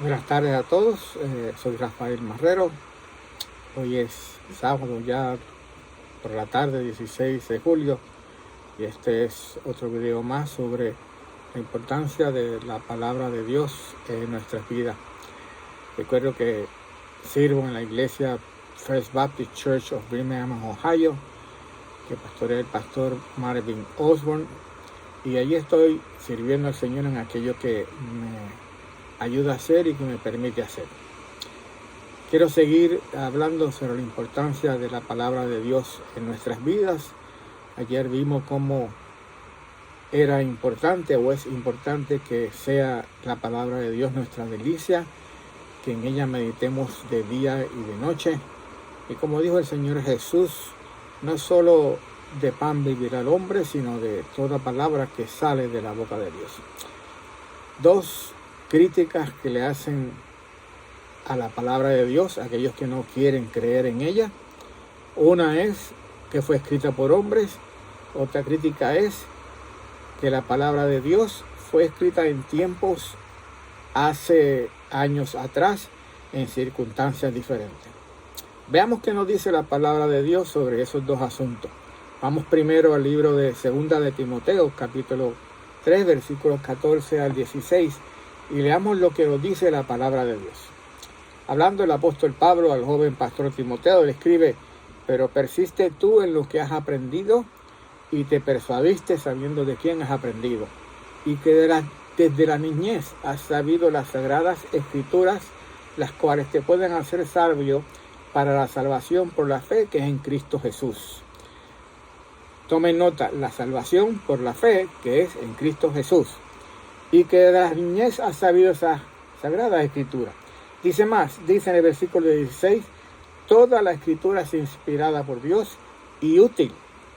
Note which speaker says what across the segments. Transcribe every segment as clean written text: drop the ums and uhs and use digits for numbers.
Speaker 1: Buenas tardes a todos, soy Rafael Marrero. Hoy es sábado ya por la tarde, 16 de julio, y este es otro video más sobre la importancia de la palabra de Dios en nuestras vidas. Recuerdo que sirvo en la iglesia First Baptist Church of Birmingham, Ohio, que pastorea el pastor Marvin Osborne, y allí estoy sirviendo al Señor en aquello que me ayuda a hacer y que me permite hacer. Quiero seguir hablando sobre la importancia de la palabra de Dios en nuestras vidas. Ayer vimos cómo era importante o es importante que sea la palabra de Dios nuestra delicia, que en ella meditemos de día y de noche. Y como dijo el Señor Jesús, no solo de pan vivirá el hombre, sino de toda palabra que sale de la boca de Dios. Dos críticas que le hacen a la palabra de Dios a aquellos que no quieren creer en ella. Una es que fue escrita por hombres. Otra crítica es que la palabra de Dios fue escrita en tiempos hace años atrás, en circunstancias diferentes. Veamos qué nos dice la palabra de Dios sobre esos dos asuntos. Vamos primero al libro de Segunda de Timoteo, capítulo 3, versículos 14 al 16, y leamos lo que nos dice la palabra de Dios. Hablando el apóstol Pablo al joven pastor Timoteo, le escribe: pero persiste tú en lo que has aprendido y te persuadiste sabiendo de quién has aprendido, y que desde la niñez has sabido las sagradas escrituras, las cuales te pueden hacer sabio para la salvación por la fe que es en Cristo Jesús. Tomen nota, la salvación por la fe que es en Cristo Jesús. Y que de la niñez has sabido esa sagrada escritura. Dice más, dice en el versículo 16, toda la escritura es inspirada por Dios y útil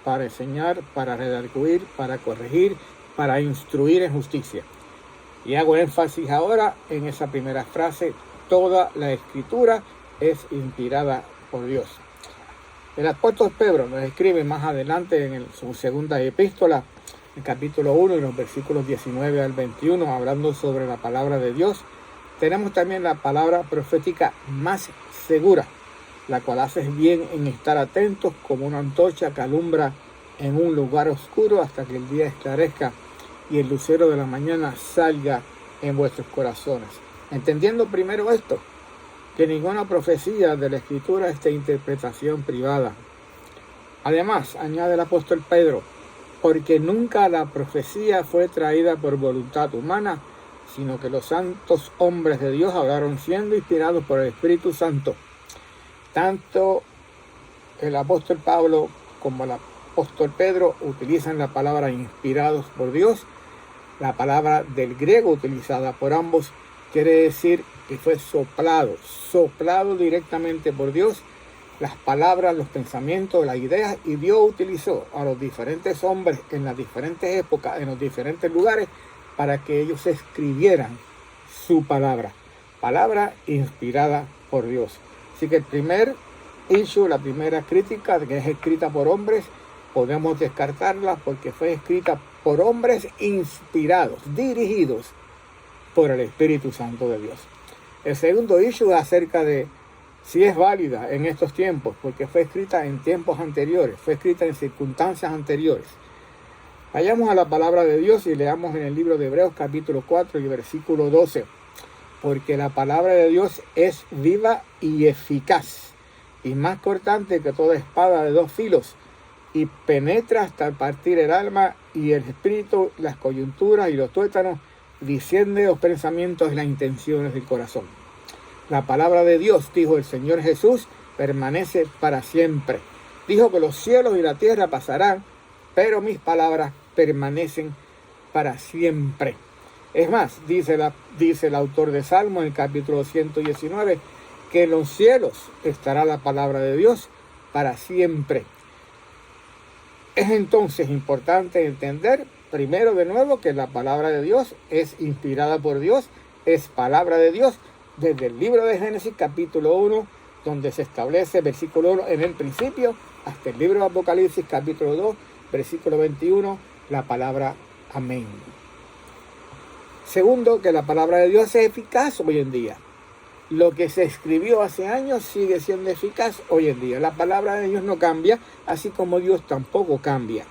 Speaker 1: para enseñar, para redarguir, para corregir, para instruir en justicia. Y hago énfasis ahora en esa primera frase, toda la escritura es inspirada por Dios. El apóstol Pedro nos escribe más adelante en su segunda epístola, en capítulo 1 y los versículos 19 al 21, hablando sobre la palabra de Dios. Tenemos también la palabra profética más segura, la cual hace bien en estar atentos como una antorcha que alumbra en un lugar oscuro hasta que el día esclarezca y el lucero de la mañana salga en vuestros corazones. Entendiendo primero esto, que ninguna profecía de la Escritura es de interpretación privada. Además, añade el apóstol Pedro, porque nunca la profecía fue traída por voluntad humana, sino que los santos hombres de Dios hablaron siendo inspirados por el Espíritu Santo. Tanto el apóstol Pablo como el apóstol Pedro utilizan la palabra inspirados por Dios. La palabra del griego utilizada por ambos quiere decir que fue soplado directamente por Dios, las palabras, los pensamientos, las ideas, y Dios utilizó a los diferentes hombres en las diferentes épocas, en los diferentes lugares, para que ellos escribieran su palabra inspirada por Dios. Así que el primer issue, la primera crítica, que es escrita por hombres, podemos descartarla porque fue escrita por hombres inspirados, dirigidos por el Espíritu Santo de Dios. El segundo issue es acerca de si es válida en estos tiempos, porque fue escrita en tiempos anteriores, fue escrita en circunstancias anteriores. Vayamos a la palabra de Dios y leamos en el libro de Hebreos capítulo 4 y versículo 12. Porque la palabra de Dios es viva y eficaz, y más cortante que toda espada de dos filos, y penetra hasta partir el alma y el espíritu, las coyunturas y los tuétanos, discierne los pensamientos y las intenciones del corazón. La palabra de Dios, dijo el Señor Jesús, permanece para siempre. Dijo que los cielos y la tierra pasarán, pero mis palabras permanecen para siempre. Es más, dice el autor de Salmo en el capítulo 119, que en los cielos estará la palabra de Dios para siempre. Es entonces importante entender, primero de nuevo, que la palabra de Dios es inspirada por Dios, es palabra de Dios, desde el libro de Génesis capítulo 1, donde se establece versículo 1 en el principio, hasta el libro de Apocalipsis capítulo 2, versículo 21, la palabra amén. Segundo, que la palabra de Dios es eficaz hoy en día. Lo que se escribió hace años sigue siendo eficaz hoy en día. La palabra de Dios no cambia, así como Dios tampoco cambia.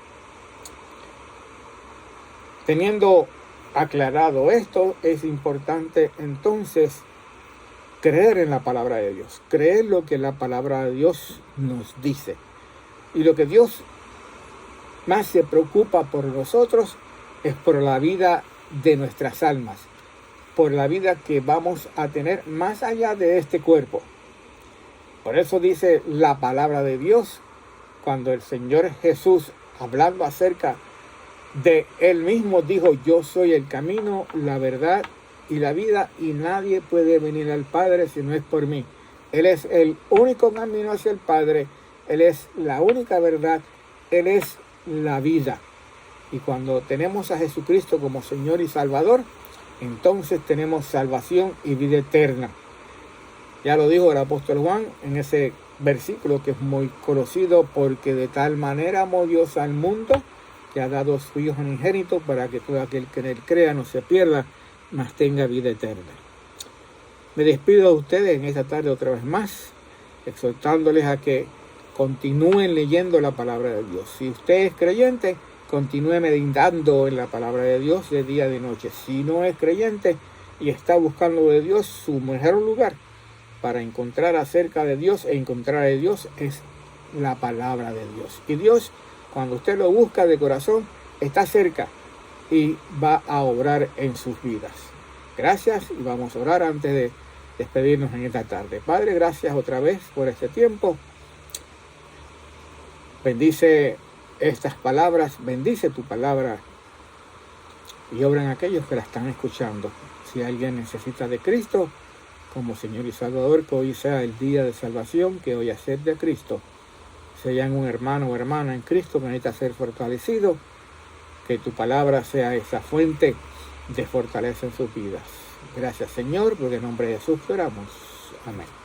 Speaker 1: Teniendo aclarado esto, es importante entonces creer en la palabra de Dios, creer lo que la palabra de Dios nos dice. Y lo que Dios más se preocupa por nosotros es por la vida de nuestras almas, por la vida que vamos a tener más allá de este cuerpo. Por eso dice la palabra de Dios, cuando el Señor Jesús, hablando acerca de Él mismo, dijo: yo soy el camino, la verdad y la vida, y nadie puede venir al Padre si no es por mí. Él es el único camino hacia el Padre, Él es la única verdad, Él es la vida. Y cuando tenemos a Jesucristo como Señor y Salvador, entonces tenemos salvación y vida eterna. Ya lo dijo el apóstol Juan en ese versículo que es muy conocido: porque de tal manera amó Dios al mundo, que ha dado a su Hijo unigénito, para que todo aquel que en él crea no se pierda, mas tenga vida eterna. Me despido de ustedes en esta tarde otra vez más, exhortándoles a que continúen leyendo la palabra de Dios. Si usted es creyente, continúe meditando en la palabra de Dios de día y de noche. Si no es creyente y está buscando de Dios, su mejor lugar para encontrar acerca de Dios e encontrar a Dios es la palabra de Dios. Y Dios, cuando usted lo busca de corazón, está cerca y va a obrar en sus vidas. Gracias, y vamos a orar antes de despedirnos en esta tarde. Padre, gracias otra vez por este tiempo. Bendice estas palabras, bendice tu palabra y obra en aquellos que la están escuchando. Si alguien necesita de Cristo como Señor y Salvador, que hoy sea el día de salvación, que hoy acepte a Cristo. Sean un hermano o hermana en Cristo que necesita ser fortalecido, que tu palabra sea esa fuente de fortaleza en sus vidas. Gracias, Señor, porque en nombre de Jesús oramos. Amén.